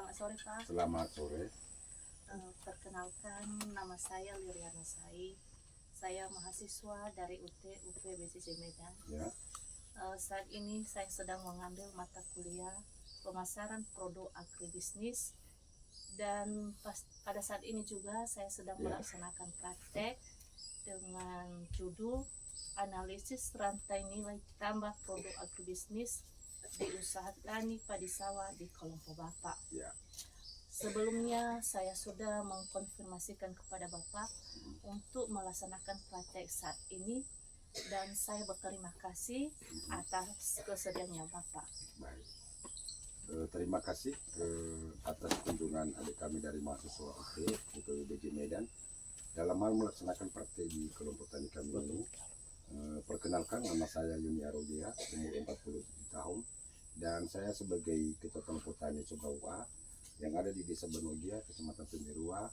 Selamat sore Pak. Selamat sore. Perkenalkan nama saya Liriana Sai. Saya mahasiswa dari UPBCC Medan. Ya, Saat ini saya sedang mengambil mata kuliah pemasaran produk agribisnis dan pada saat ini juga saya sedang Ya. melaksanakan praktek dengan judul analisis rantai nilai tambah produk agribisnis di usaha tani padi sawah di kelompok Bapak. ya. Sebelumnya saya sudah mengkonfirmasikan kepada Bapak untuk melaksanakan praktek saat ini dan saya berterima kasih atas kesediaannya Bapak. Baik. Terima kasih atas kunjungan adik kami dari mahasiswa UPBCC Medan dalam hal melaksanakan praktek di kelompok tani kami ini. Perkenalkan, nama saya Yuni Arodia, umur 47 tahun, dan saya sebagai Ketua Kelompok Tani Sogawa yang ada di Desa Benogia, Kecamatan Temirua,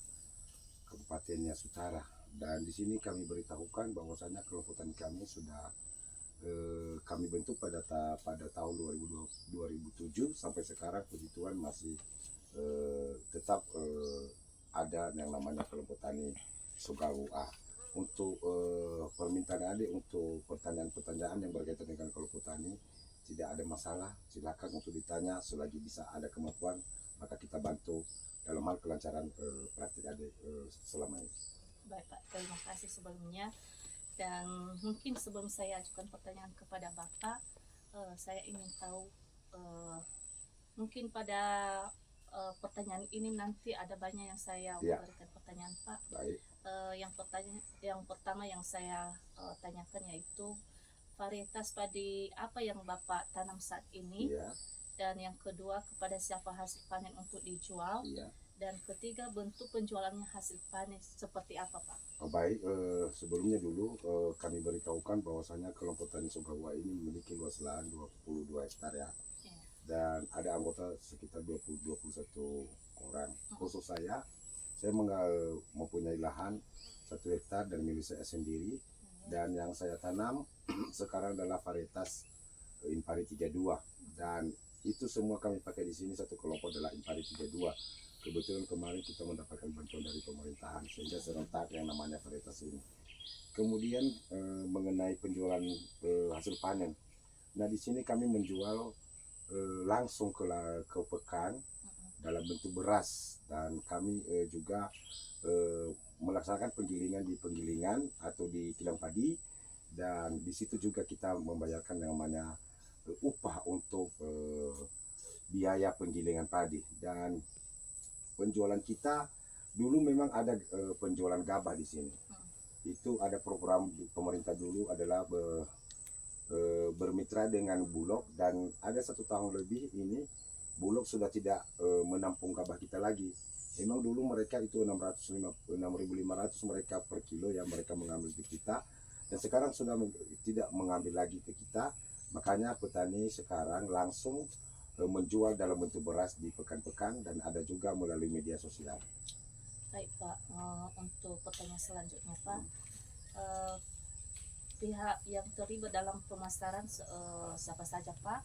Kabupaten Nias Utara. Dan di sini kami beritahukan bahwasanya kelompok tani kami sudah kami bentuk pada tahun 2007 sampai sekarang, puji Tuhan masih tetap ada yang namanya kelompok tani Sogawa. Untuk permintaan adik untuk pertanyaan-pertanyaan yang berkaitan dengan kelompok tani, tidak ada masalah, silakan untuk ditanya selagi bisa ada kemampuan, maka kita bantu dalam hal kelancaran praktik adik selama ini. Baik Pak, terima kasih sebelumnya. Dan mungkin sebelum saya ajukan pertanyaan kepada Bapak, saya ingin tahu, mungkin pada pertanyaan ini nanti ada banyak yang saya berikan pertanyaan Pak. Baik. Yang pertama yang saya tanyakan yaitu varietas padi apa yang Bapak tanam saat ini, dan yang kedua kepada siapa hasil panen untuk dijual, dan ketiga bentuk penjualannya hasil panen seperti apa Pak? Baik, sebelumnya dulu kami beritahukan bahwasanya kelompok tani Sogawa ini memiliki luas lahan 22 hektar ya. Dan ada anggota sekitar 20-21 orang. Khusus saya mempunyai lahan 1 hektar dan milik saya sendiri. Dan yang saya tanam sekarang adalah varietas Impari 32. Dan itu semua kami pakai di sini, satu kelompok adalah Impari 32. Kebetulan kemarin kita mendapatkan bantuan dari pemerintahan sehingga serentak yang namanya varietas ini. Kemudian mengenai penjualan hasil panen. Nah, di sini kami menjual langsung ke pekan dalam bentuk beras, dan kami juga melaksanakan penggilingan di penggilingan atau di kilang padi, dan di situ juga kita membayarkan yang namanya upah untuk biaya penggilingan padi. Dan penjualan kita dulu memang ada penjualan gabah di sini. Itu ada program pemerintah dulu adalah bermitra dengan Bulog, dan ada 1 tahun lebih ini Bulog sudah tidak menampung gabah kita lagi. Memang dulu mereka itu 6.500 mereka per kilo yang mereka mengambil ke kita, dan sekarang sudah tidak mengambil lagi ke kita. Makanya petani sekarang langsung menjual dalam bentuk beras di pekan-pekan, dan ada juga melalui media sosial. Baik Pak, untuk pertanyaan selanjutnya Pak, pihak yang terlibat dalam pemasaran siapa saja Pak,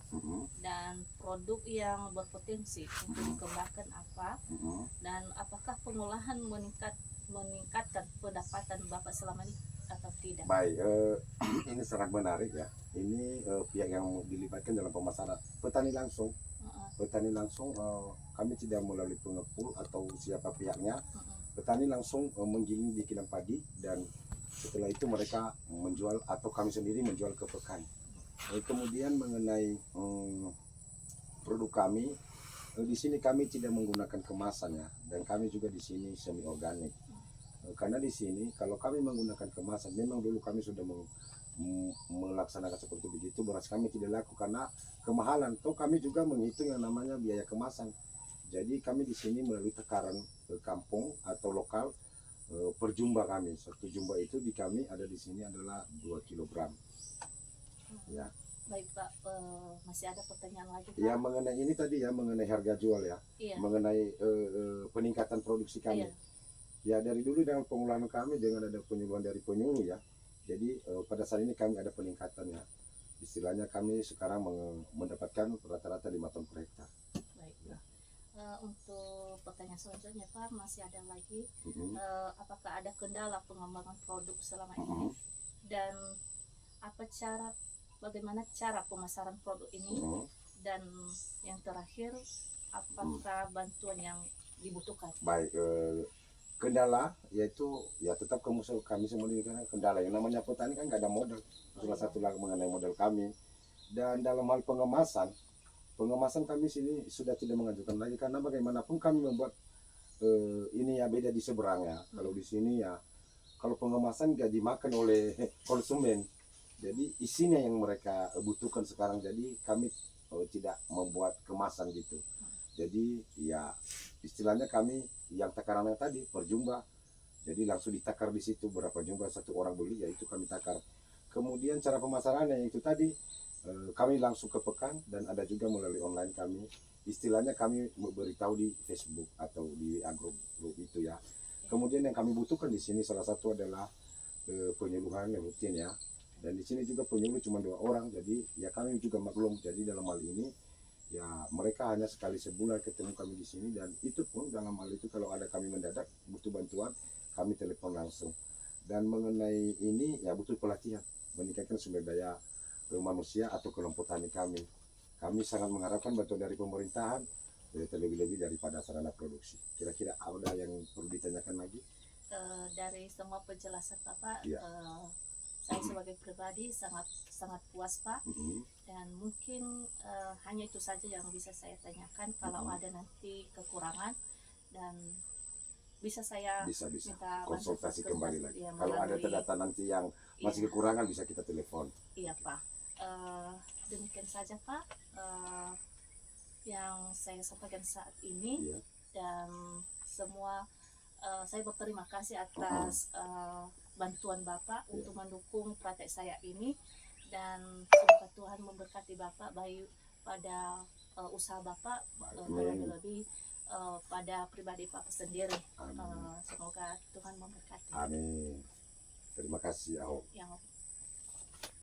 dan produk yang berpotensi untuk dikembangkan apa, dan apakah pengolahan meningkatkan pendapatan Bapak selama ini atau tidak? Baik, ini sangat menarik ya. Ini pihak yang dilibatkan dalam pemasaran petani langsung. Petani langsung, kami tidak melalui pengepul atau siapa pihaknya. Petani langsung menggiling di kilang padi, dan setelah itu mereka menjual atau kami sendiri menjual ke pekan. Kemudian mengenai produk kami, di sini kami tidak menggunakan kemasan ya, dan kami juga di sini semi organik. Karena di sini kalau kami menggunakan kemasan, memang dulu kami sudah melaksanakan seperti begitu, beras kami tidak laku karena kemahalan. Toh kami juga menghitung yang namanya biaya kemasan. Jadi kami di sini melalui takaran kampung atau lokal per jumlah kami. 1 jumlah itu di kami ada di sini adalah 2 kilogram. Ya. Baik Pak, masih ada pertanyaan lagi Pak? Ya, mengenai ini tadi ya, mengenai harga jual ya, mengenai peningkatan produksi kami. Ya, dari dulu dengan pengolahan kami dengan ada penyuluhan dari penyuluh ya. Jadi pada saat ini kami ada peningkatan ya. Istilahnya kami sekarang mendapatkan rata-rata 5 ton per hektar. Baik Pak. Untuk pertanyaan selanjutnya Pak, masih ada lagi. Mhm. Apakah ada kendala pengembangan produk selama Mhm. ini, dan bagaimana cara pemasaran produk ini, Mhm. dan yang terakhir, apakah bantuan yang dibutuhkan? Baik, kendala yaitu ya tetap kami semua ini kan kendala. Yang namanya petani kan nggak ada modal. Salah satu lagi mengenai modal kami. Dan dalam hal pengemasan kami sini sudah tidak mengajukan lagi karena bagaimanapun kami membuat ini ya beda di seberang ya. Kalau di sini ya kalau pengemasan nggak dimakan oleh konsumen. Jadi isinya yang mereka butuhkan sekarang. Jadi kami tidak membuat kemasan gitu. Jadi ya istilahnya kami yang takarannya tadi per jumlah. Jadi langsung ditakar di situ berapa jumlah satu orang beli, ya itu kami takar. Kemudian cara pemasarannya itu tadi kami langsung ke pekan, dan ada juga melalui online kami. Istilahnya kami beritahu di Facebook atau di grup itu ya. Kemudian yang kami butuhkan di sini salah satu adalah penyuluhan yang rutin ya. Dan di sini juga penyuluh cuma 2 orang, jadi ya kami juga maklum. Jadi dalam hal ini ya mereka hanya sekali sebulan ketemu kami di sini, dan itu pun dalam hal itu kalau ada kami mendadak butuh bantuan, kami telepon langsung. Dan mengenai ini ya butuh pelatihan, meningkatkan sumber daya manusia atau kelompok tani kami. Kami sangat mengharapkan bantuan dari pemerintahan, terlebih-lebih daripada sarana produksi. Kira-kira ada yang perlu ditanyakan lagi? Dari semua penjelasan Bapak, Ya. saya sebagai pribadi sangat puas Pak. Dan mungkin hanya itu saja yang bisa saya tanyakan. Kalau ada nanti kekurangan, dan bisa saya minta konsultasi kembali lagi. Ya, kalau ada data nanti yang masih kekurangan bisa kita telepon. Iya Pak. Demikian saja Pak yang saya sampaikan saat ini. Iya. Dan semua saya berterima kasih atas bantuan Bapak untuk mendukung praktek saya ini, dan semoga Tuhan memberkati Bapak baik pada usaha Bapak, terlebih pada pribadi Bapak sendiri. Semoga Tuhan memberkati. Amin. Terima kasih Ahok. Yang